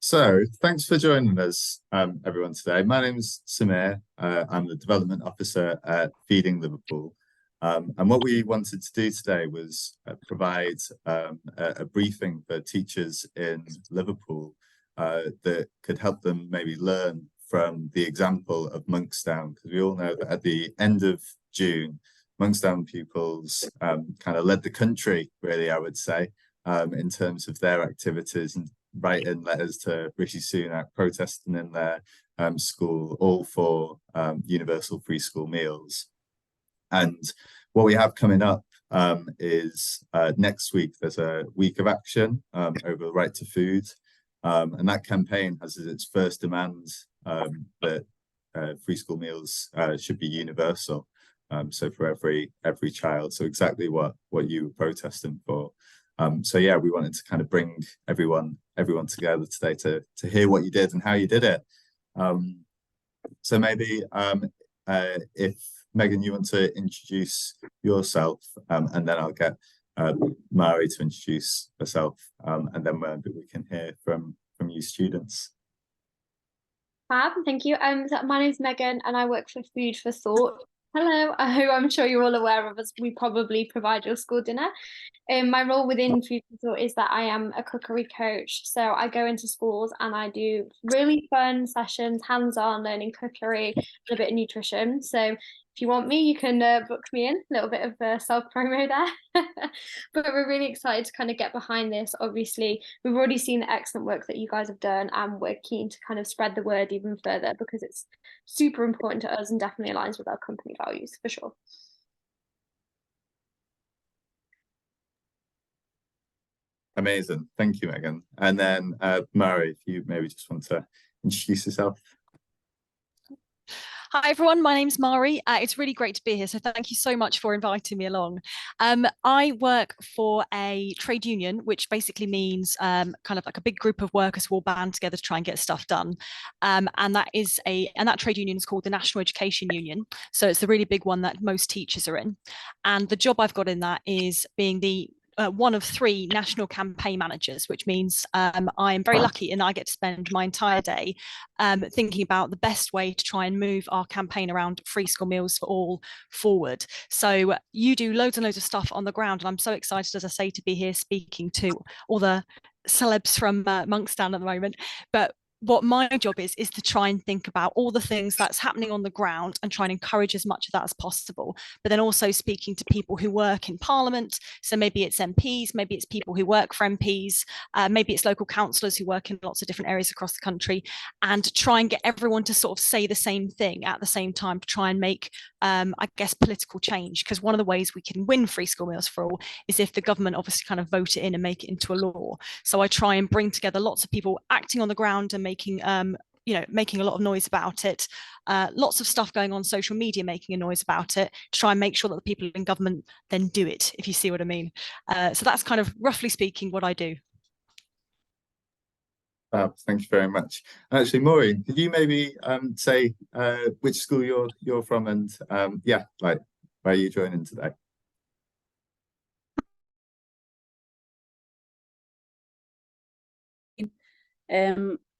So, thanks for joining us, everyone, today. My name is Samir. I'm the Development Officer at Feeding Liverpool. And what we wanted to do today was provide a briefing for teachers in Liverpool that could help them maybe learn from the example of Monksdown, because we all know that at the end of June, Monksdown pupils kind of led the country, really, I would say, in terms of their activities and writing letters to Rishi Sunak, protesting in their school, all for universal free school meals. And what we have coming up is next week, there's a week of action over the right to food. And that campaign has as its first demand that free school meals should be universal. So for every child. So exactly what you were protesting for. So yeah, we wanted to kind of bring everyone together today to hear what you did and how you did it. So maybe if Megan, you want to introduce yourself, and then I'll get Mari to introduce herself, and then we can hear from you students. Fab, thank you. So my name's Megan and I work for Food for Thought. Hello, who I'm sure you're all aware of as we probably provide your school dinner. My role within Food for Thought is that I am a cookery coach. So I go into schools and I do really fun sessions, hands-on learning cookery, and a bit of nutrition. So if you want me, you can book me in. A little bit of self-promo there. But we're really excited to kind of get behind this. Obviously, we've already seen the excellent work that you guys have done, and we're keen to kind of spread the word even further because it's super important to us and definitely aligns with our company values for sure. Amazing. Thank you, Megan. And then Mari, if you maybe just want to introduce yourself. Hi everyone, my name's Mari. It's really great to be here, so thank you so much for inviting me along. I work for a trade union, which basically means kind of like a big group of workers who all band together to try and get stuff done. And that trade union is called the National Education Union. So it's the really big one that most teachers are in. And the job I've got in that is being the one of 3 national campaign managers, which means I am very lucky and I get to spend my entire day thinking about the best way to try and move our campaign around free school meals for all forward. So you do loads and loads of stuff on the ground, and I'm so excited, as I say, to be here speaking to all the celebs from Monksdown at the moment. But what my job is to try and think about all the things that's happening on the ground and try and encourage as much of that as possible, but then also speaking to people who work in Parliament. So maybe it's MPs, maybe it's people who work for MPs, maybe it's local councillors who work in lots of different areas across the country, and try and get everyone to sort of say the same thing at the same time to try and make, I guess, political change. Because one of the ways we can win free school meals for all is if the government obviously kind of vote it in and make it into a law. So I try and bring together lots of people acting on the ground and making a lot of noise about it, lots of stuff going on social media making a noise about it, to try and make sure that the people in government then do it, if you see what I mean. So that's kind of roughly speaking what I do. Thank you very much. Actually, Maureen, could you maybe say which school you're from and yeah, like where are you joining today?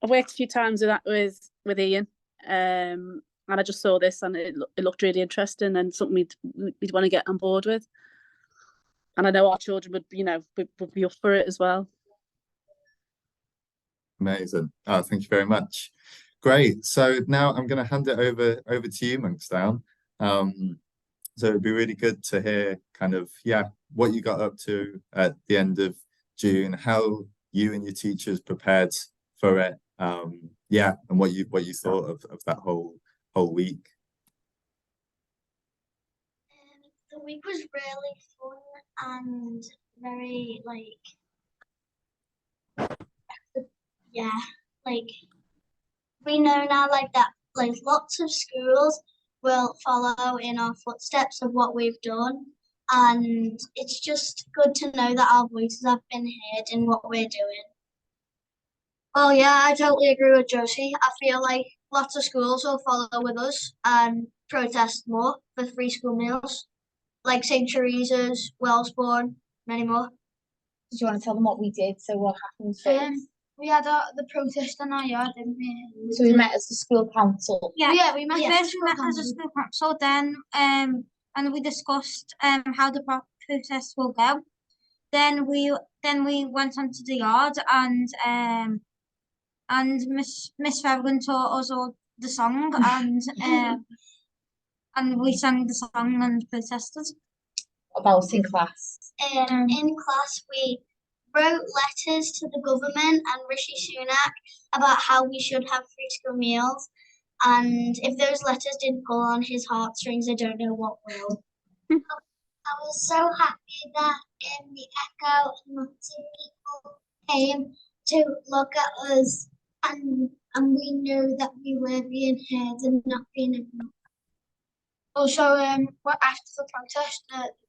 I've worked a few times with Ian, and I just saw this and it looked really interesting and something we'd want to get on board with. And I know our children would be up for it as well. Amazing. Thank you very much. Great. So now I'm going to hand it over to you, Monksdown. So it'd be really good to hear kind of, yeah, what you got up to at the end of June, how you and your teachers prepared for it. Yeah, and what you thought of that whole week. The week was really fun and very we know now that lots of schools will follow in our footsteps of what we've done, and it's just good to know that our voices have been heard in what we're doing. Oh yeah, I totally agree with Josie. I feel like lots of schools will follow with us and protest more for free school meals, like St. Teresa's, Wellsbourne, many more. Do you want to tell them what we did? So what happened first? we had the protest in our yard, didn't we? So we met as the school council. Yeah, we met first. We met as a school council. Then and we discussed how the protest will go. Then we went onto the yard and Miss Farragon taught us all the song and we sang the song and protested. About in class. In class, we wrote letters to the government and Rishi Sunak about how we should have free school meals. And if those letters didn't pull on his heartstrings, I don't know what will. I was so happy that the Echo and lots of people came to look at us, and we knew that we were being heard and not being ignored. Also, after the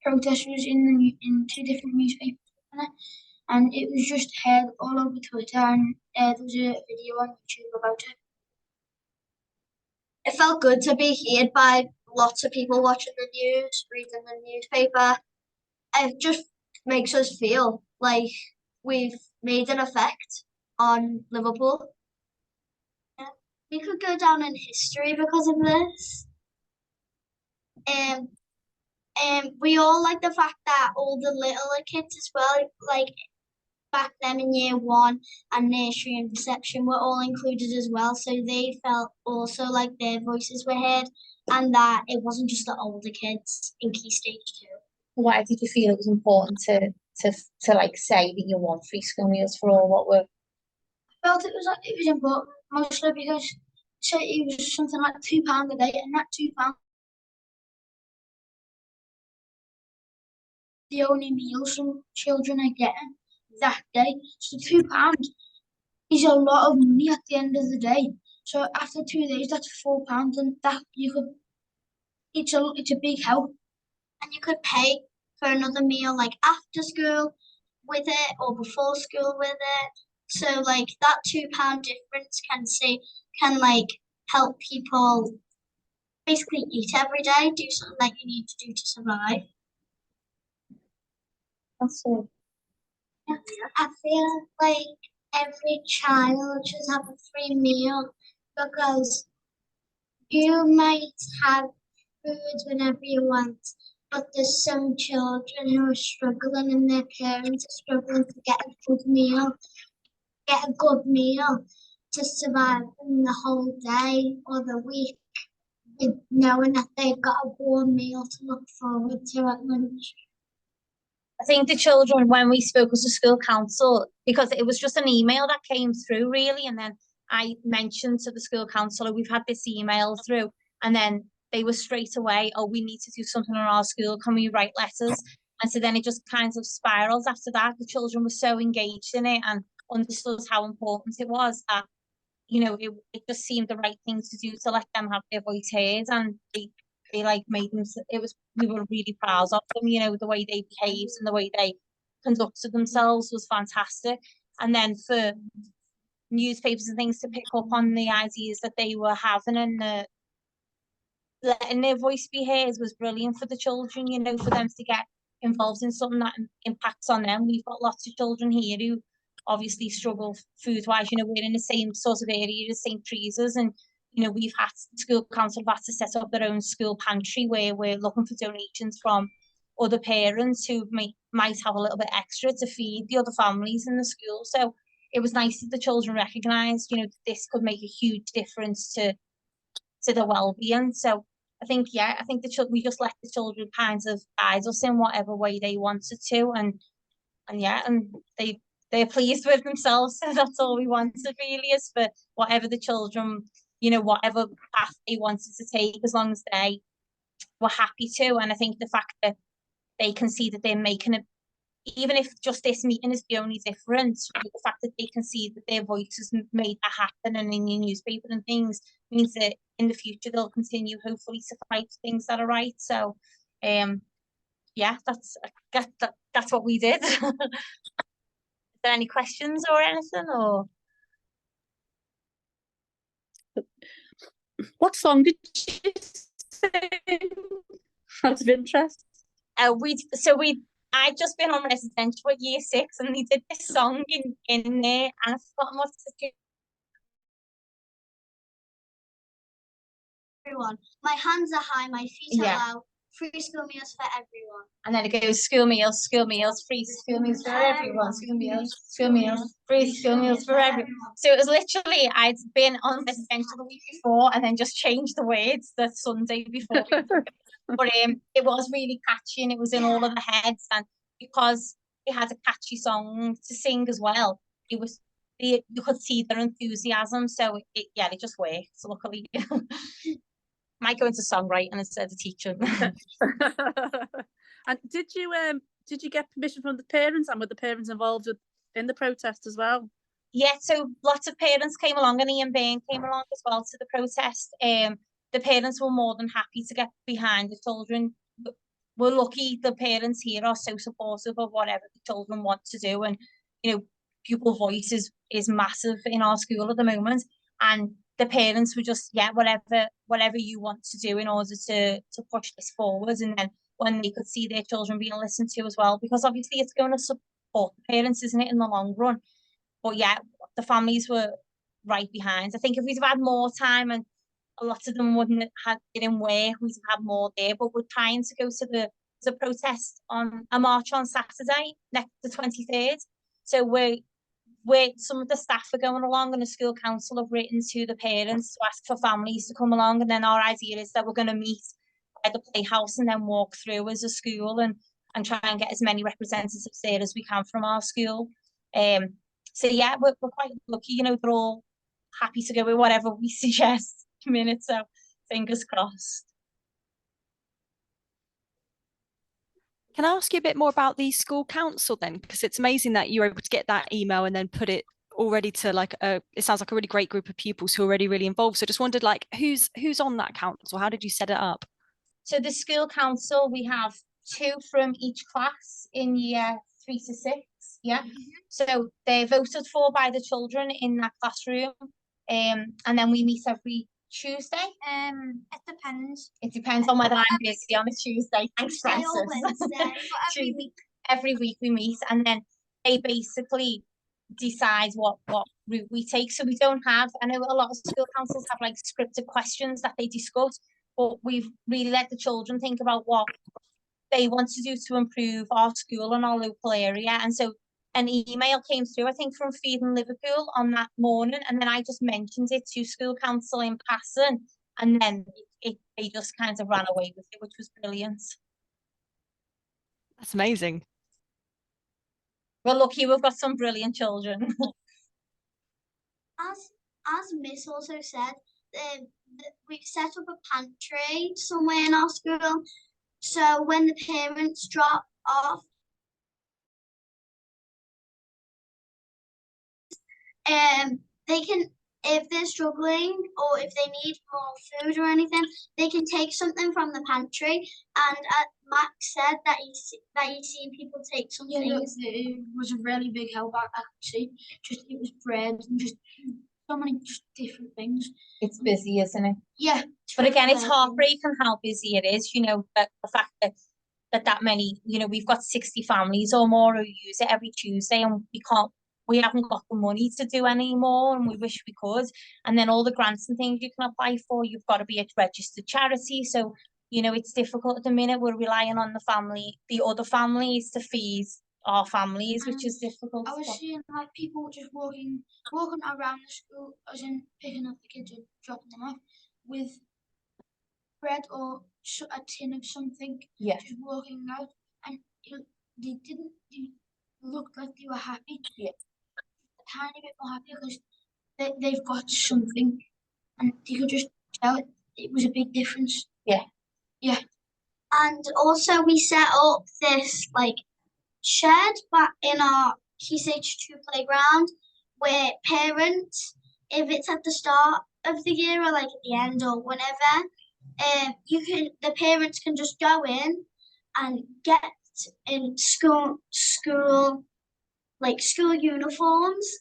protest was in 2 different newspapers, and it was just heard all over Twitter, and there was a video on YouTube about it. It felt good to be heard by lots of people watching the news, reading the newspaper. It just makes us feel like we've made an effect on Liverpool. Yeah. We could go down in history because of this. We all like the fact that all the littler kids as well, like back then in year 1 and nursery and reception, were all included as well. So they felt also like their voices were heard and that it wasn't just the older kids in Key Stage 2. Why did you feel it was important to like say that you want free school meals for all? What were? I felt it was important mostly because it was something like £2 a day, and that £2 the only meal some children are getting that day. So £2 is a lot of money at the end of the day. So after 2 days, that's £4, and that it's a big help. And you could pay for another meal like after school with it or before school with it. So like that £2 difference can like help people basically eat every day, do something that you need to do to survive. That's all. I feel like every child should have a free meal because you might have food whenever you want, but there's some children who are struggling and their parents are struggling to get a good meal to survive in the whole day or the week, with knowing that they've got a warm meal to look forward to at lunch. I think the children, when we spoke as a school council, because it was just an email that came through really, and then I mentioned to the school councillor, we've had this email through, and then they were straight away, oh, we need to do something in our school, can we write letters? And so then it just kind of spiraled after that. The children were so engaged in it and understood how important it was that, you know, it just seemed the right thing to do to let them have their voice heard, and they like made them, we were really proud of them, you know, the way they behaved and the way they conducted themselves was fantastic. And then for newspapers and things to pick up on the ideas that they were having and letting their voice be heard was brilliant for the children, you know, for them to get involved in something that impacts on them. We've got lots of children here who obviously struggle food-wise, you know, we're in the same sort of area as St. Teresa's, and you know, we've had school council have had to set up their own school pantry where we're looking for donations from other parents who might have a little bit extra to feed the other families in the school. So it was nice that the children recognised, you know, this could make a huge difference to their well-being. So I think, yeah, I think we just let the children kind of guide us in whatever way they wanted to, and they're pleased with themselves. So that's all we wanted really, is for whatever the children, you know, whatever path they wanted to take, as long as they were happy to. And I think the fact that they can see that they're making it, even if just this meeting is the only difference, the fact that they can see that their voices made that happen and in the newspaper and things, means that in the future they'll continue hopefully to fight things that are right. So yeah, that's what we did. Is there any questions or anything, or? What song did you sing? Out of interest. We I'd just been on residential at year 6, and they did this song in there, and I've forgotten what to do. Everyone, my hands are high, my feet are Yeah. low. Free school meals for everyone. And then it goes school meals, free school meals for everyone, school meals, free school meals for everyone. So it was literally, I'd been on residential the week before and then just changed the words the Sunday before. But it was really catchy, and it was in all of the heads, and because it had a catchy song to sing as well, it was, you could see their enthusiasm. So it just worked. So luckily, might go into songwriting instead of teaching. And did you get permission from the parents, and were the parents involved in the protest as well? Yeah, so lots of parents came along, and Ian Bain came along as well to the protest. The parents were more than happy to get behind the children. We're lucky the parents here are so supportive of whatever the children want to do, and pupil voice is massive in our school at the moment, and the parents were just, whatever you want to do in order to push this forward. And then when they could see their children being listened to as well, because obviously it's going to support the parents, isn't it, in the long run? But yeah, the families were right behind. I think if we'd have had more time, and a lot of them wouldn't have been in work, we'd have had more there. But we're trying to go to the protest on a march on Saturday, the 23rd. So some of the staff are going along, and the school council have written to the parents to ask for families to come along. And then our idea is that we're going to meet at the playhouse and then walk through as a school and try and get as many representatives there as we can from our school. So yeah, we're quite lucky, they're all happy to go with whatever we suggest in a minute, so fingers crossed. Can I ask you a bit more about the school council then? Because it's amazing that you're able to get that email and then put it already to it sounds like a really great group of pupils who are already really involved. So just wondered, who's on that council? How did you set it up? So the school council, we have 2 from each class in year 3 to 6. Yeah. So they're voted for by the children in that classroom. And then we meet every Tuesday. It depends. It depends on whether I'm busy on a Tuesday. Thanks, Francis. Or Wednesday, but every week. Every week we meet, and then they basically decide what route we take. So we don't have, I know a lot of school councils have scripted questions that they discuss, but we've really let the children think about what they want to do to improve our school and our local area. And so an email came through, I think, from Feeding Liverpool on that morning, and then I just mentioned it to school council in passing, and then they just kind of ran away with it, which was brilliant. That's amazing. We're lucky we've got some brilliant children. As Miss also said, we've set up a pantry somewhere in our school, so when the parents drop off, they can, if they're struggling or if they need more food or anything, they can take something from the pantry. And Max said that he's seen people take some things. It was a really big help. I could see it was bread and just so many different things. It's busy, isn't it? Yeah. But again, it's heartbreaking how busy it is, but the fact that many, we've got 60 families or more who use it every Tuesday, and we haven't got the money to do any more, and we wish we could. And then all the grants and things you can apply for, you've got to be a registered charity. So, it's difficult at the minute. We're relying on the other families to feed our families, which is difficult. I was seeing people just walking around the school, as in picking up the kids and dropping them off with bread or a tin of something. Yeah. Just walking out, and they looked like they were happy. Yeah. A tiny bit more happy because they've got something, and you could just tell it was a big difference. Yeah. Yeah. And also we set up this shed back in our Key Stage 2 playground where parents, if it's at the start of the year or at the end or whenever, the parents can just go in and get in school uniforms,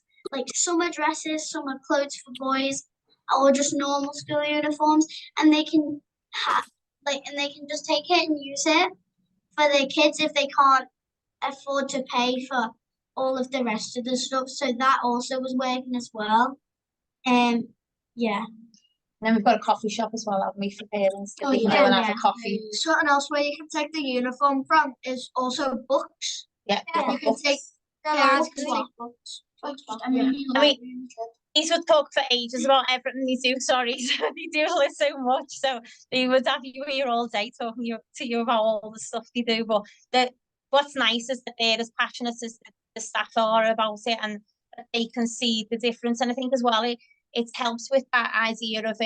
some are dresses, some are clothes for boys, or just normal school uniforms, and they can have and they can just take it and use it for their kids if they can't afford to pay for all of the rest of the stuff, so that also was working as well. Yeah. And then we've got a coffee shop as well, haven't we, for parents to Oh, go yeah, and have yeah. a coffee. Something else where you can take the uniform from is also books. Yeah, You can take parents can take books. I mean, these would talk for ages about everything they do, sorry. So they do so much. So they would have you here all day talking to you about all the stuff they do. But what's nice is that they're as passionate as the staff are about it, and that they can see the difference. And I think as well, it helps with that idea of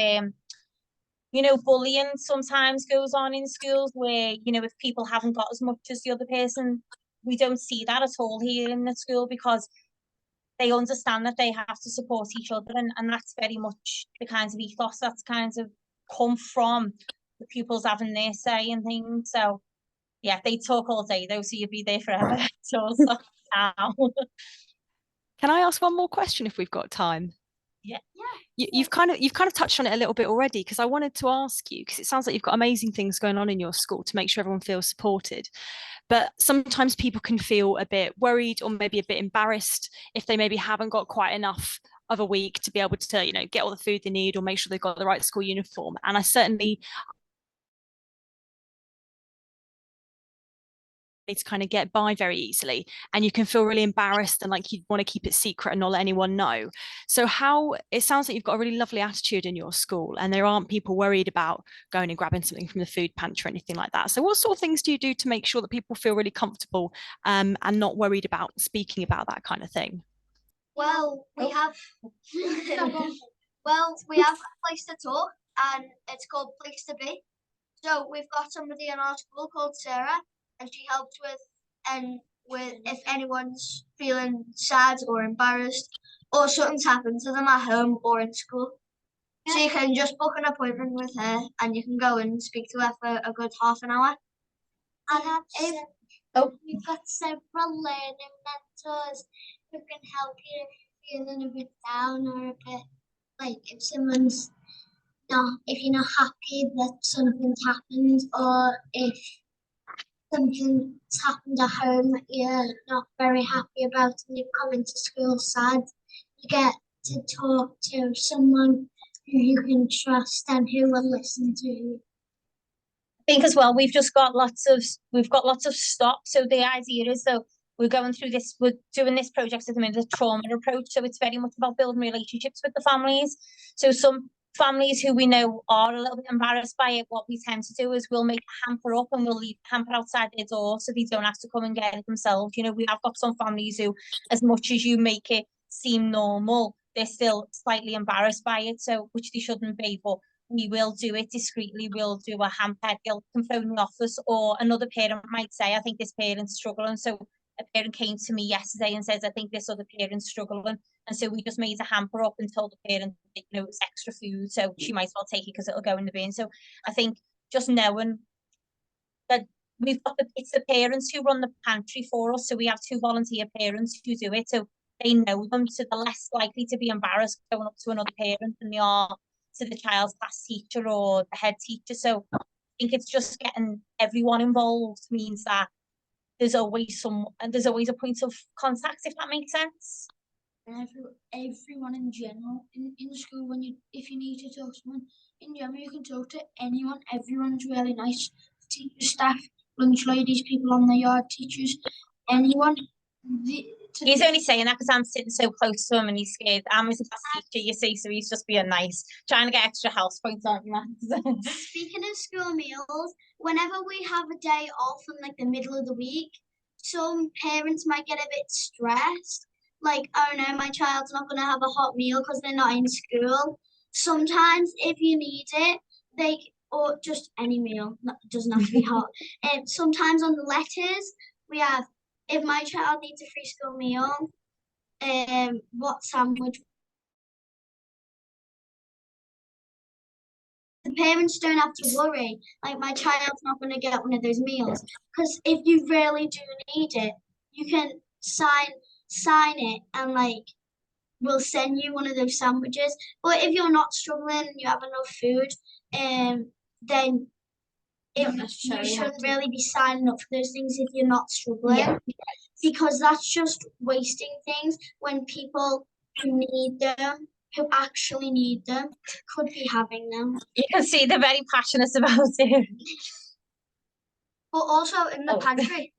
you know, bullying sometimes goes on in schools where, you know, if people haven't got as much as the other person, we don't see that at all here in the school, because they understand that they have to support each other, and that's very much the kinds of ethos that's kind of come from the pupils having their say and things. So yeah, they talk all day though, so you'd be there forever. So now. Can I ask one more question if we've got time? Yeah. You've kind of touched on it a little bit already, because I wanted to ask you, because it sounds like you've got amazing things going on in your school to make sure everyone feels supported. But sometimes people can feel a bit worried or maybe a bit embarrassed if they maybe haven't got quite enough of a week to be able to, you know, get all the food they need or make sure they've got the right school uniform. And I certainly to kind of get by very easily, and you can feel really embarrassed and like you want to keep it secret and not let anyone know. So how it sounds like you've got a really lovely attitude in your school, and there aren't people worried about going and grabbing something from the food pantry or anything like that. So what sort of things do you do to make sure that people feel really comfortable and not worried about speaking about that kind of thing? Well, we have a place to talk, and it's called Place to Be. So we've got somebody in our school called Sarah, and she helps with if anyone's feeling sad or embarrassed or something's happened to them at home or in school. Yeah. So you can just book an appointment with her, and you can go and speak to her for a good half an hour. We've got several learning mentors who can help you if you're feeling a bit down or a bit like if you're not happy that something's happened, or if something's happened at home that you're not very happy about and you've come into school sad, you get to talk to someone who you can trust and who will listen to you. I think as well, we've got lots of stops. So the idea is that we're doing this project at the minute, a trauma approach. So it's very much about building relationships with the families. So some families who we know are a little bit embarrassed by it, what we tend to do is we'll make a hamper up and we'll leave the hamper outside their door so they don't have to come and get it themselves. You know, we have got some families who, as much as you make it seem normal, they're still slightly embarrassed by it, so which they shouldn't be, but we will do it discreetly. We'll do a hamper, they'll come phone the office, or another parent might say, I think this parent's struggling. So a parent came to me yesterday and says, I think this other parent's struggling. And so we just made a hamper up and told the parent that, you know, it's extra food, so she might as well take it because it'll go in the bin. So I think just knowing that it's the parents who run the pantry for us. So we have 2 volunteer parents who do it. So they know them, so they're less likely to be embarrassed going up to another parent than they are to the child's class teacher or the head teacher. So I think it's just getting everyone involved means that there's always a point of contact, if that makes sense. And everyone in general in the school, if you need to talk to someone in general, you can talk to anyone. Everyone's really nice. Teachers, staff, lunch ladies, people on the yard, teachers, anyone. He's only saying that because I'm sitting so close to him and he's scared. I'm his class teacher, you see, so he's just being nice, trying to get extra house points, aren't you? Speaking of school meals, whenever we have a day off in like the middle of the week, some parents might get a bit stressed. Like, oh no, my child's not going to have a hot meal because they're not in school. Sometimes if you need it, or just any meal, doesn't have to be hot. Sometimes on the letters, we have, if my child needs a free school meal, what sandwich? The parents don't have to worry, like my child's not going to get one of those meals. Because if you really do need it, you can sign it and like we'll send you one of those sandwiches. But if you're not struggling and you have enough food, then you shouldn't really be signing up for those things if you're not struggling. Yeah. Because that's just wasting things when people who need them, who actually need them, could be having them. You can see they're very passionate about it. But also in the Oh. pantry,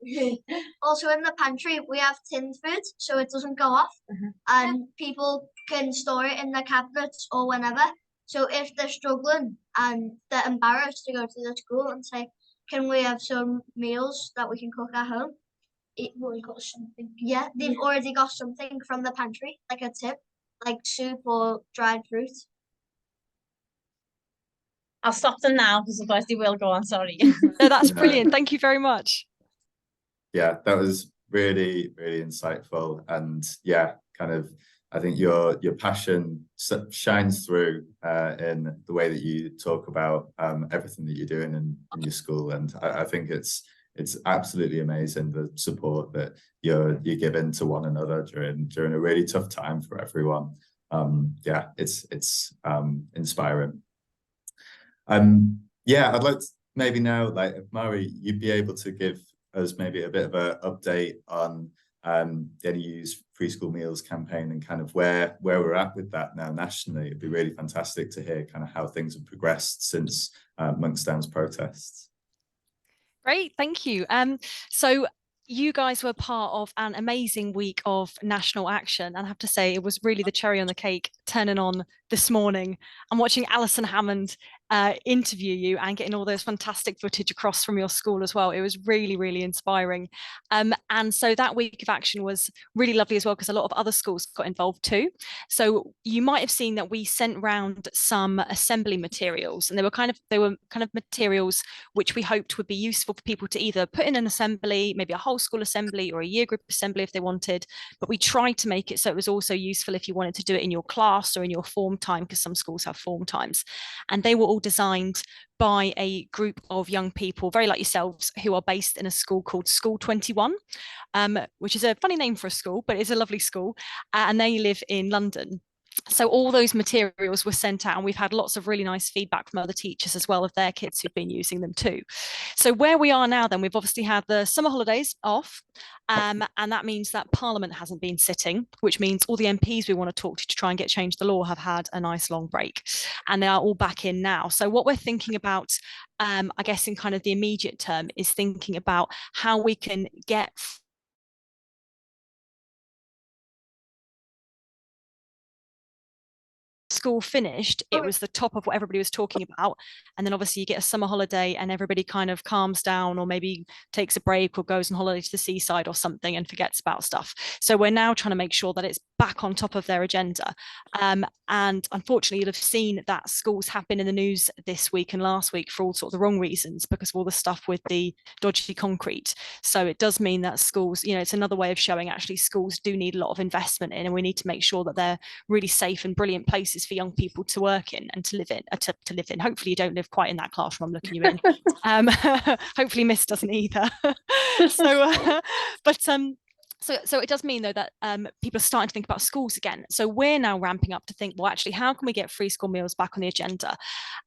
we have tinned food, so it doesn't go off, and people can store it in their cabinets or whenever. So if they're struggling and they're embarrassed to go to the school and say, "Can we have some meals that we can cook at home?" They've already got something. Yeah, they've already got something from the pantry, like a tip, like soup or dried fruit. I'll stop them now because otherwise they will go on. Sorry. No, that's No. brilliant. Thank you very much. Yeah, that was really, really insightful. And yeah, kind of, I think your passion shines through in the way that you talk about everything that you're doing in your school. And I think it's absolutely amazing, the support that you're giving to one another during a really tough time for everyone. Yeah, it's inspiring. Yeah, I'd like to maybe now, like, Mari, you'd be able to give us maybe a bit of an update on the NEU's free school meals campaign and kind of where we're at with that now nationally. It'd be really fantastic to hear kind of how things have progressed since Monksdown's protests. Great, thank you. So you guys were part of an amazing week of national action, and I have to say it was really the cherry on the cake turning on this morning and watching Alison Hammond interview you and getting all those fantastic footage across from your school as well. It was really, really inspiring. And so that week of action was really lovely as well, because a lot of other schools got involved too. So you might have seen that we sent round some assembly materials, and they were kind of materials which we hoped would be useful for people to either put in an assembly, maybe a whole school assembly or a year group assembly if they wanted. But we tried to make it so it was also useful if you wanted to do it in your class or in your form time, because some schools have form times. And they were all designed by a group of young people, very like yourselves, who are based in a school called School 21, which is a funny name for a school, but it's a lovely school, and they live in London. So all those materials were sent out, and we've had lots of really nice feedback from other teachers as well of their kids who've been using them too. So where we are now then, we've obviously had the summer holidays off, and that means that Parliament hasn't been sitting, which means all the MPs we want to talk to try and get change the law have had a nice long break, and they are all back in now. So what we're thinking about, I guess in kind of the immediate term, is thinking about how we can get school finished, it was the top of what everybody was talking about, and then obviously you get a summer holiday and everybody kind of calms down or maybe takes a break or goes on holiday to the seaside or something and forgets about stuff. So we're now trying to make sure that it's back on top of their agenda, and unfortunately you'll have seen that schools have been in the news this week and last week for all sorts of the wrong reasons, because of all the stuff with the dodgy concrete. So it does mean that schools, you know, it's another way of showing actually schools do need a lot of investment in, and we need to make sure that they're really safe and brilliant places for young people to work in and to live in. To live in. Hopefully you don't live quite in that classroom I'm looking you in. Hopefully Miss doesn't either. So it does mean though that people are starting to think about schools again. So we're now ramping up to think, well, actually, how can we get free school meals back on the agenda?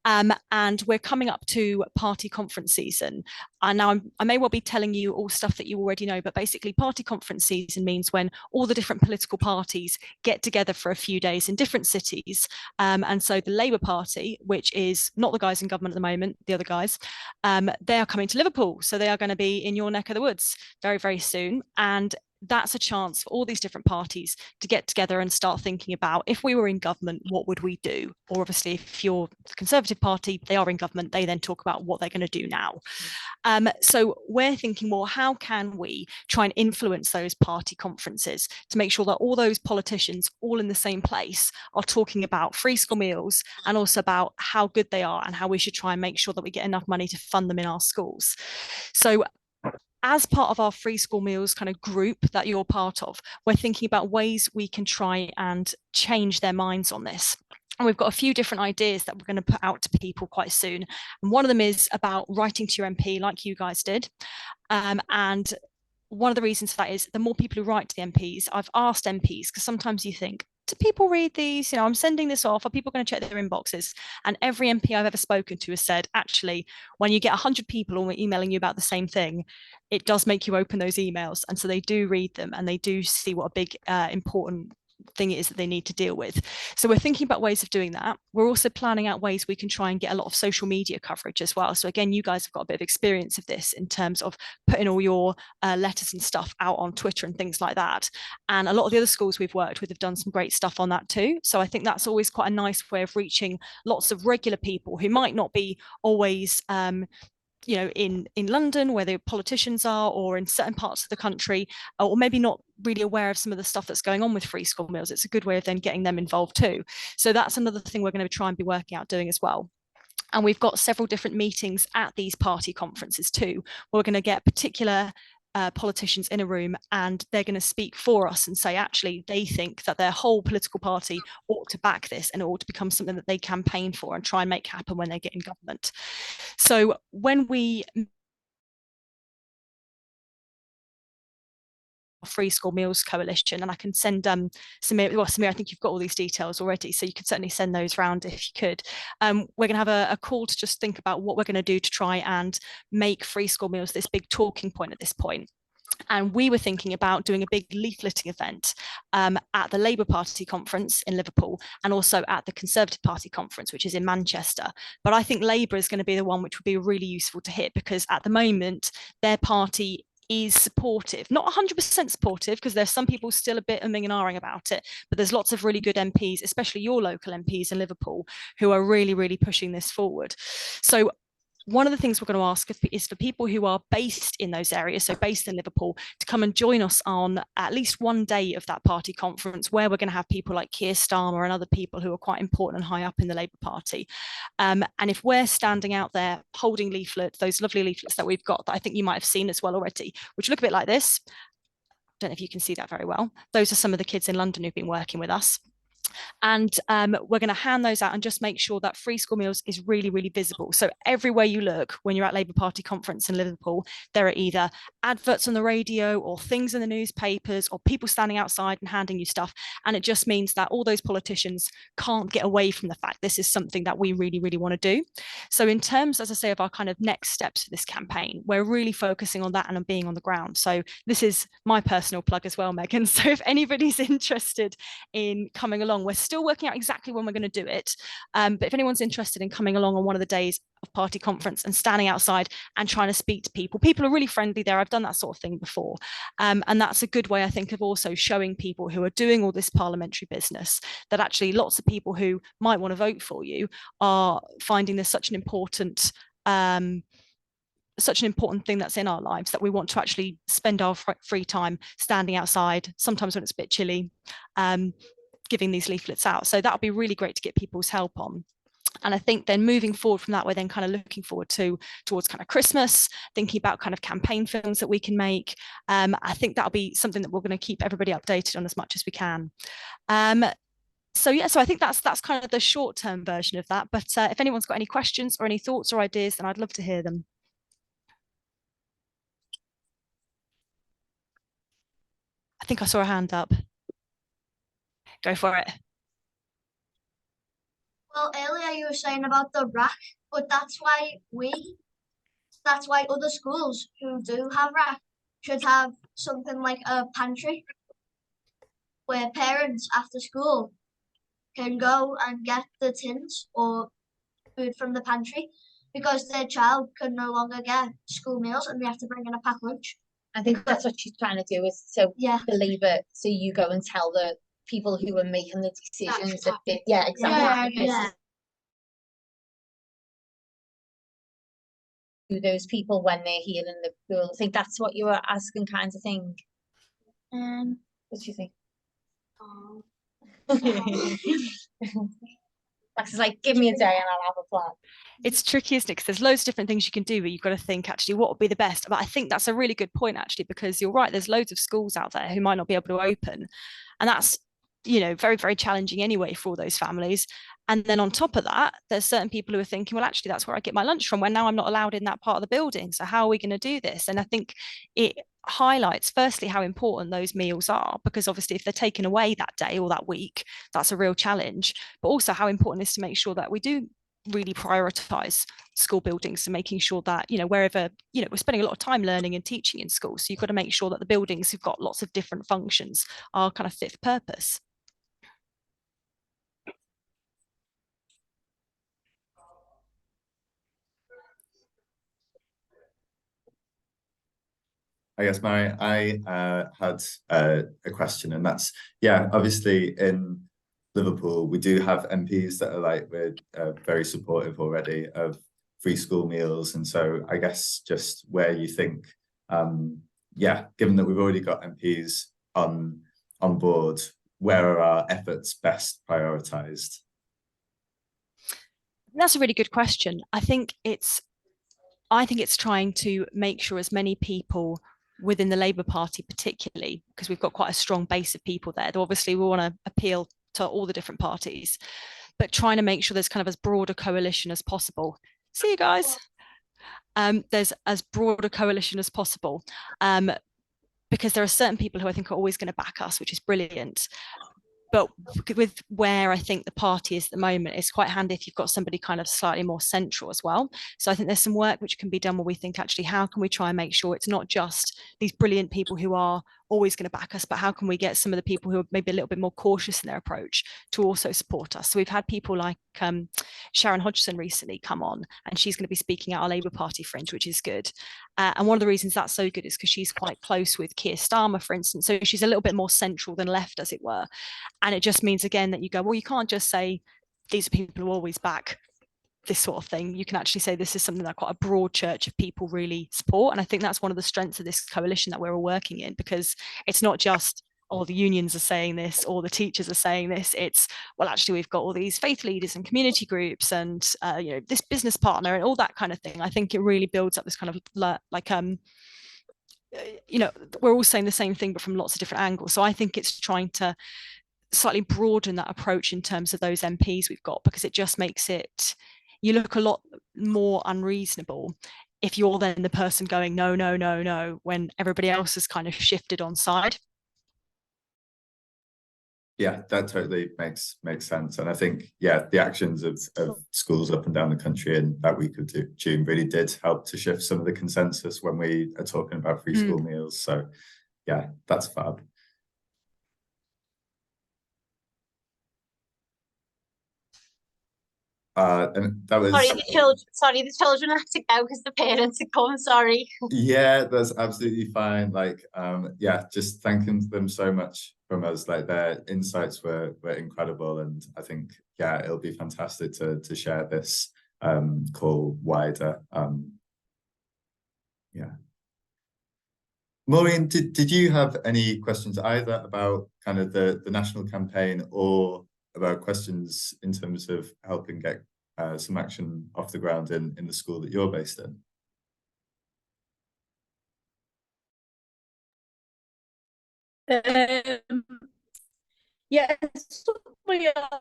And we're coming up to party conference season. And now I may well be telling you all stuff that you already know, but basically party conference season means when all the different political parties get together for a few days in different cities. And so the Labour Party, which is not the guys in government at the moment, the other guys, they are coming to Liverpool. So they are going to be in your neck of the woods very, very soon. And that's a chance for all these different parties to get together and start thinking about, if we were in government, what would we do? Or obviously, if you're the Conservative Party, they are in government, they then talk about what they're going to do now. So we're thinking, well, how can we try and influence those party conferences to make sure that all those politicians all in the same place are talking about free school meals and also about how good they are and how we should try and make sure that we get enough money to fund them in our schools. So as part of our free school meals kind of group that you're part of, we're thinking about ways we can try and change their minds on this. And we've got a few different ideas that we're going to put out to people quite soon. And one of them is about writing to your MP like you guys did. And one of the reasons for that is the more people who write to the MPs, I've asked MPs, because sometimes you think, do people read these? You know, I'm sending this off. Are people going to check their inboxes? And every MP I've ever spoken to has said, actually, when you get 100 people all emailing you about the same thing, it does make you open those emails. And so they do read them and they do see what a big, important thing it is that they need to deal with. So we're thinking about ways of doing that. We're also planning out ways we can try and get a lot of social media coverage as well. So again, you guys have got a bit of experience of this in terms of putting all your letters and stuff out on Twitter and things like that. And a lot of the other schools we've worked with have done some great stuff on that too. So I think that's always quite a nice way of reaching lots of regular people who might not be always you know, in London where the politicians are, or in certain parts of the country, or maybe not really aware of some of the stuff that's going on with free school meals. It's a good way of then getting them involved too. So that's another thing we're going to try and be working out doing as well. And we've got several different meetings at these party conferences too. We're going to get particular politicians in a room and they're going to speak for us and say actually they think that their whole political party ought to back this and it ought to become something that they campaign for and try and make happen when they get in government. So when we Free School Meals Coalition, and I can send Samir, I think you've got all these details already, so you could certainly send those around if you could. We're going to have a call to just think about what we're going to do to try and make free school meals this big talking point at this point. And we were thinking about doing a big leafleting event at the Labour Party conference in Liverpool and also at the Conservative Party conference, which is in Manchester. But I think Labour is going to be the one which would be really useful to hit, because at the moment their party is supportive, not 100% supportive, because there's some people still a bit umming and ahhing about it, but there's lots of really good MPs, especially your local MPs in Liverpool, who are really, really pushing this forward. So one of the things we're going to ask is for people who are based in those areas, so based in Liverpool, to come and join us on at least one day of that party conference, where we're going to have people like Keir Starmer and other people who are quite important and high up in the Labour Party. And if we're standing out there holding leaflets, those lovely leaflets that we've got that I think you might have seen as well already, which look a bit like this. I don't know if you can see that very well. Those are some of the kids in London who've been working with us. And we're going to hand those out and just make sure that free school meals is really, really visible. So everywhere you look when you're at Labour Party conference in Liverpool, there are either adverts on the radio or things in the newspapers or people standing outside and handing you stuff. And it just means that all those politicians can't get away from the fact this is something that we really, really want to do. So in terms, as I say, of our kind of next steps for this campaign, we're really focusing on that and on being on the ground. So this is my personal plug as well, Megan. So if anybody's interested in coming along, we're still working out exactly when we're going to do it. But if anyone's interested in coming along on one of the days of party conference and standing outside and trying to speak to people, people are really friendly there. I've done that sort of thing before. And that's a good way, I think, of also showing people who are doing all this parliamentary business that actually lots of people who might want to vote for you are finding this such an important thing that's in our lives, that we want to actually spend our free time standing outside, sometimes when it's a bit chilly, giving these leaflets out. So that would be really great to get people's help on. And I think then moving forward from that, we're then kind of looking forward towards kind of Christmas, thinking about kind of campaign films that we can make. I think that'll be something that we're going to keep everybody updated on as much as we can. So I think that's kind of the short-term version of that. But if anyone's got any questions or any thoughts or ideas, then I'd love to hear them. I think I saw a hand up. Go for it. Well, earlier you were saying about the rack, but that's why other schools who do have rack should have something like a pantry where parents after school can go and get the tins or food from the pantry, because their child can no longer get school meals and they have to bring in a packed lunch. I think that's what she's trying to do, is so believe it. So you go and tell the people who are making the decisions that they, exactly. To those people when they're here in Liverpool. I think that's what you were asking, kind of thing. What do you think? Max is like, give me a day and I'll have a plan. It's tricky, isn't it? Because there's loads of different things you can do, but you've got to think actually what would be the best. But I think that's a really good point, actually, because you're right, there's loads of schools out there who might not be able to open, and that's, you know, very, very challenging anyway for all those families. And then on top of that, there's certain people who are thinking, well, actually, that's where I get my lunch from, when now I'm not allowed in that part of the building. So how are we going to do this? And I think highlights firstly how important those meals are, because obviously if they're taken away that day or that week, that's a real challenge, but also how important it is to make sure that we do really prioritize school buildings and making sure that, you know, wherever, you know, we're spending a lot of time learning and teaching in school, so you've got to make sure that the buildings who've got lots of different functions are kind of fit for purpose. I guess I had a question, and that's, yeah, obviously in Liverpool we do have MPs that are like, we're very supportive already of free school meals, and so I guess just where you think, yeah, given that we've already got MPs on board, where are our efforts best prioritised? That's a really good question. I think it's trying to make sure as many people within the Labour Party, particularly because we've got quite a strong base of people there, though obviously we want to appeal to all the different parties, but trying to make sure there's kind of as broad a coalition as possible. See you guys. There's as broad a coalition as possible, because there are certain people who I think are always going to back us, which is brilliant. But with where I think the party is at the moment, it's quite handy if you've got somebody kind of slightly more central as well. So I think there's some work which can be done where we think, actually, how can we try and make sure it's not just these brilliant people who are always going to back us, but how can we get some of the people who are maybe a little bit more cautious in their approach to also support us? So we've had people like Sharon Hodgson recently come on, and she's going to be speaking at our Labour Party fringe, which is good. And one of the reasons that's so good is because she's quite close with Keir Starmer, for instance. So she's a little bit more central than left, as it were. And it just means, again, that you go, well, you can't just say these are people who always back this sort of thing. You can actually say this is something that quite a broad church of people really support. And I think that's one of the strengths of this coalition that we're all working in, because it's not just, oh, the unions are saying this or the teachers are saying this. It's, well, actually, we've got all these faith leaders and community groups and, you know, this business partner and all that kind of thing. I think it really builds up this kind of like, you know, we're all saying the same thing, but from lots of different angles. So I think it's trying to slightly broaden that approach in terms of those MPs we've got, because it just makes it, you look a lot more unreasonable if you're then the person going no, no, no, no, when everybody else has kind of shifted on side. Yeah, that totally makes sense. And I think, yeah, the actions of schools up and down the country in that week of June really did help to shift some of the consensus when we are talking about free school meals. So yeah, that's fab. And that was, sorry, the children have to go because the parents are coming. Sorry. Yeah, that's absolutely fine. Like, yeah, just thanking them so much from us. Like, their insights were incredible, and I think, yeah, it'll be fantastic to share this call wider. Yeah. Maureen, did you have any questions either about kind of the national campaign, or about questions in terms of helping get some action off the ground in the school that you're based in? Yes, we are.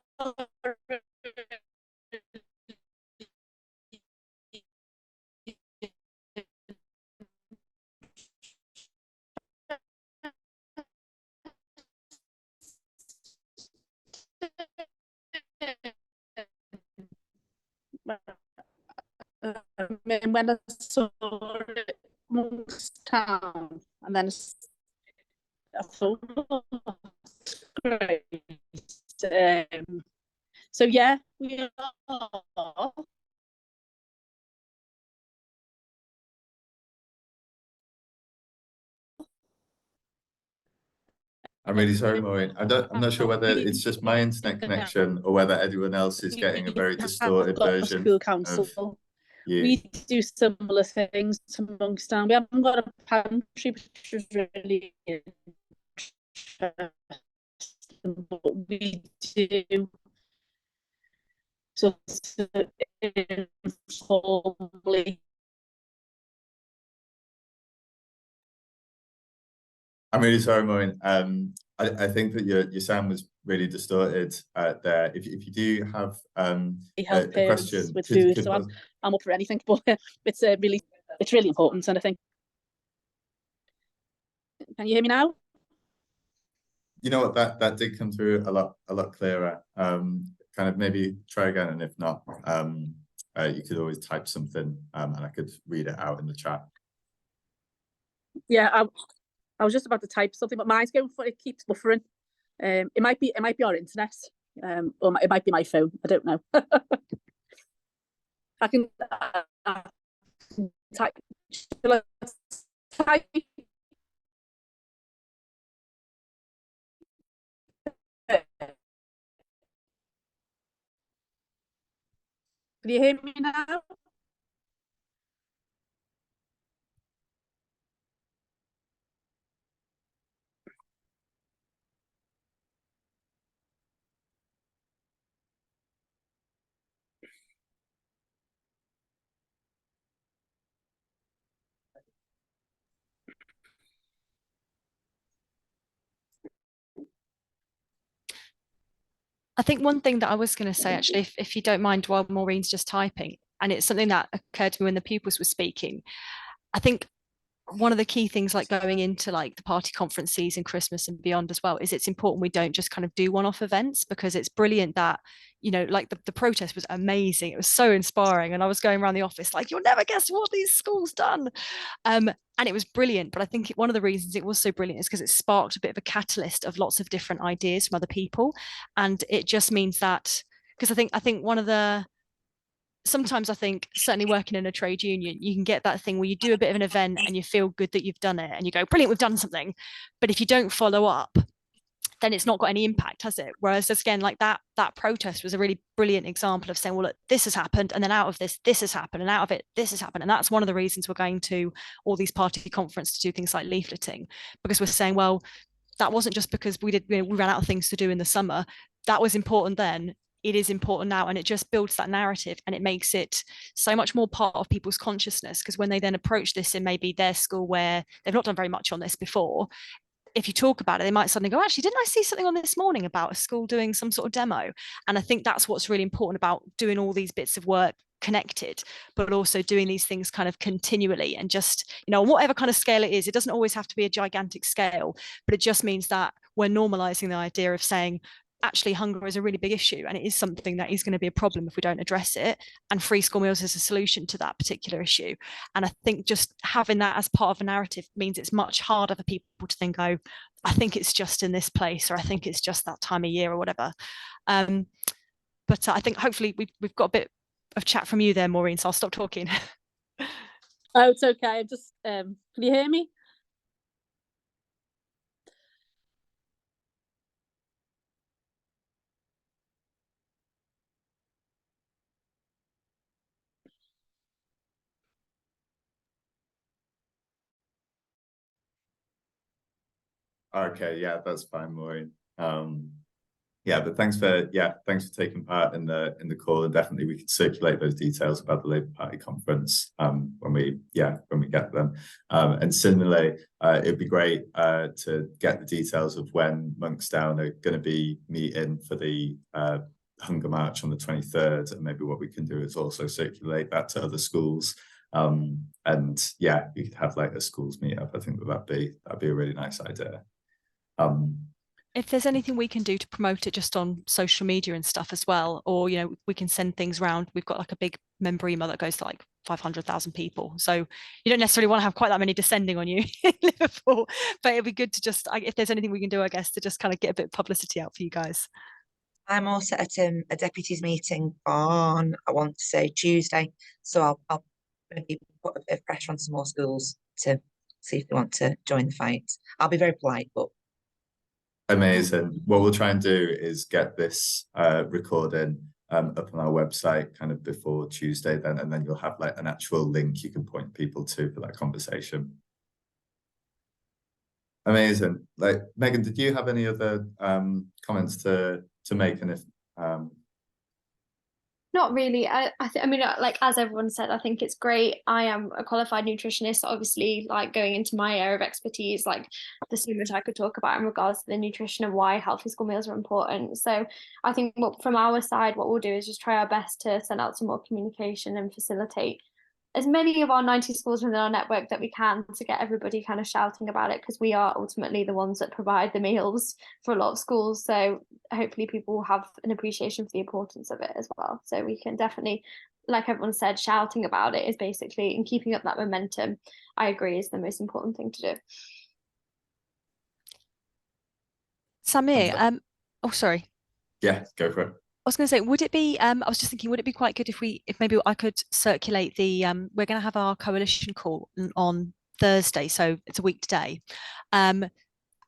When I saw it, Monksdown, and then I thought, oh, that's great. So yeah, we are. I'm really sorry, Maureen. I'm not sure whether it's just my internet connection or whether everyone else is getting a very distorted version. School council. We do similar things to Monksdown. We haven't got a pantry, which is really interesting, but we do. So informally. I'm really sorry, Maureen. I think that your sound was really distorted there. If you do have a question with food, so I'm up for anything, but it's really important, and I think Can you hear me now? You know what, that did come through a lot clearer. Kind of maybe try again, and if not, you could always type something, and I could read it out in the chat. Yeah, I was just about to type something, but mine's going for it keeps buffering. It might be our internet, or it might be my phone. I don't know. I can type. Shall I type? Can you hear me now? I think one thing that I was going to say, actually, if you don't mind, while Maureen's just typing, and it's something that occurred to me when the pupils were speaking, I think one of the key things, like going into like the party conference season, Christmas and beyond as well, is it's important we don't just kind of do one-off events, because it's brilliant that, you know, like the protest was amazing. It was so inspiring. And I was going around the office like, you'll never guess what these schools done. And it was brilliant. But I think one of the reasons it was so brilliant is because it sparked a bit of a catalyst of lots of different ideas from other people. And it just means that, because I think one of the, sometimes I think, certainly working in a trade union, you can get that thing where you do a bit of an event and you feel good that you've done it and you go, brilliant, we've done something. But if you don't follow up, then it's not got any impact, has it? Whereas again, like that protest was a really brilliant example of saying, well, look, this has happened, and then out of this has happened, and out of it, this has happened. And that's one of the reasons we're going to all these party conferences to do things like leafleting, because we're saying, well, that wasn't just because we ran out of things to do in the summer. That was important then. It is important now, and it just builds that narrative, and it makes it so much more part of people's consciousness, because when they then approach this in maybe their school where they've not done very much on this before, if you talk about it, they might suddenly go, actually, didn't I see something on this morning about a school doing some sort of demo? And I think that's what's really important about doing all these bits of work connected, but also doing these things kind of continually, and just, you know, whatever kind of scale it is, it doesn't always have to be a gigantic scale, but it just means that we're normalizing the idea of saying, actually, hunger is a really big issue, and it is something that is going to be a problem if we don't address it, and free school meals is a solution to that particular issue. And I think just having that as part of a narrative means it's much harder for people to then go, I think it's just in this place, or I think it's just that time of year, or whatever. But I think hopefully we've got a bit of chat from you there, Maureen, so I'll stop talking. Oh, it's okay. I'm just can you hear me? Okay, yeah, that's fine, Maureen. Yeah, but thanks for taking part in the call, and definitely we can circulate those details about the Labour Party conference when we get them. And similarly, it'd be great to get the details of when Monksdown are going to be meeting for the Hunger March on the 23rd, and maybe what we can do is also circulate that to other schools. And yeah, you could have like a schools meetup. I think that'd be a really nice idea. If there's anything we can do to promote it just on social media and stuff as well, or, you know, we can send things around. We've got like a big member email that goes to like 500,000 people. So you don't necessarily want to have quite that many descending on you in Liverpool, but it'd be good to just, if there's anything we can do, I guess, to just kind of get a bit of publicity out for you guys. I'm also at a deputies meeting on, I want to say, Tuesday. So I'll maybe put a bit of pressure on some more schools to see if they want to join the fight. I'll be very polite, but. Amazing. What we'll try and do is get this recording up on our website kind of before Tuesday then, and then you'll have like an actual link you can point people to for that conversation. Amazing. Like, Megan, did you have any other comments to make? And if Not really. I mean, like, as everyone said, I think it's great. I am a qualified nutritionist, obviously, like going into my area of expertise, like there's so much I could talk about in regards to the nutrition and why healthy school meals are important. So I think from our side, what we'll do is just try our best to send out some more communication and facilitate as many of our 90 schools within our network that we can, to get everybody kind of shouting about it, because we are ultimately the ones that provide the meals for a lot of schools. So hopefully people will have an appreciation for the importance of it as well. So we can definitely, like everyone said, shouting about it is basically, and keeping up that momentum, I agree, is the most important thing to do. Samir, oh, sorry. Yeah, go for it. I was going to say, would it be, I was just thinking, would it be quite good if maybe I could circulate the, we're going to have our coalition call on Thursday, so it's a week today.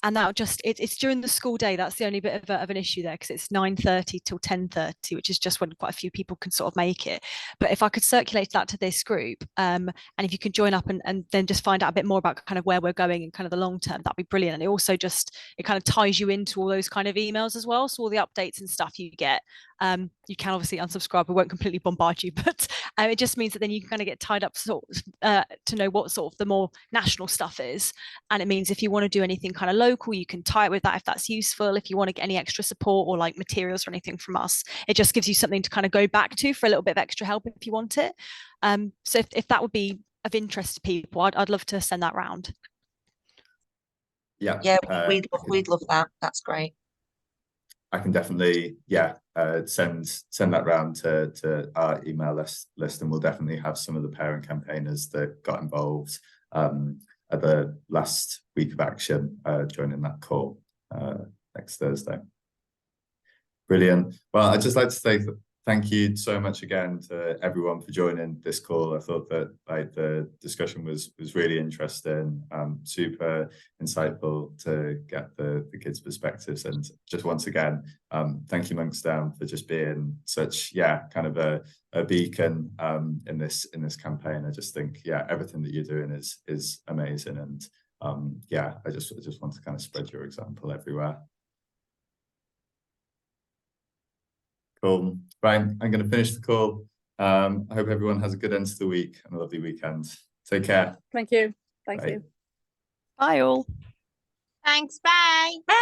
And that it's during the school day. That's the only bit of an issue there, because it's 9:30 till 10:30, which is just when quite a few people can sort of make it. But if I could circulate that to this group, and if you could join up and then just find out a bit more about kind of where we're going and kind of the long term, that'd be brilliant. And it also it kind of ties you into all those kind of emails as well. So all the updates and stuff you get, you can obviously unsubscribe. We won't completely bombard you, but it just means that then you can kind of get tied up to know what sort of the more national stuff is. And it means if you want to do anything kind of local, you can tie it with that if that's useful. If you want to get any extra support or like materials or anything from us, it just gives you something to kind of go back to for a little bit of extra help if you want it. So if that would be of interest to people, I'd love to send that round. Yeah, we'd love that. That's great. I can definitely, send that round to our email list, and we'll definitely have some of the parent campaigners that got involved at the last week of action joining that call next Thursday. Brilliant. Well, I'd just like to say thank you so much again to everyone for joining this call. I thought that the discussion was really interesting, super insightful to get the kids' perspectives. And just once again, thank you, Monksdown, for just being such kind of a beacon in this campaign. I just think everything that you're doing is amazing, and I just want to kind of spread your example everywhere. Cool. Right, I'm going to finish the call. I hope everyone has a good end to the week and a lovely weekend. Take care. Thank you. Thank Bye. you. Bye all. Thanks, bye. Bye.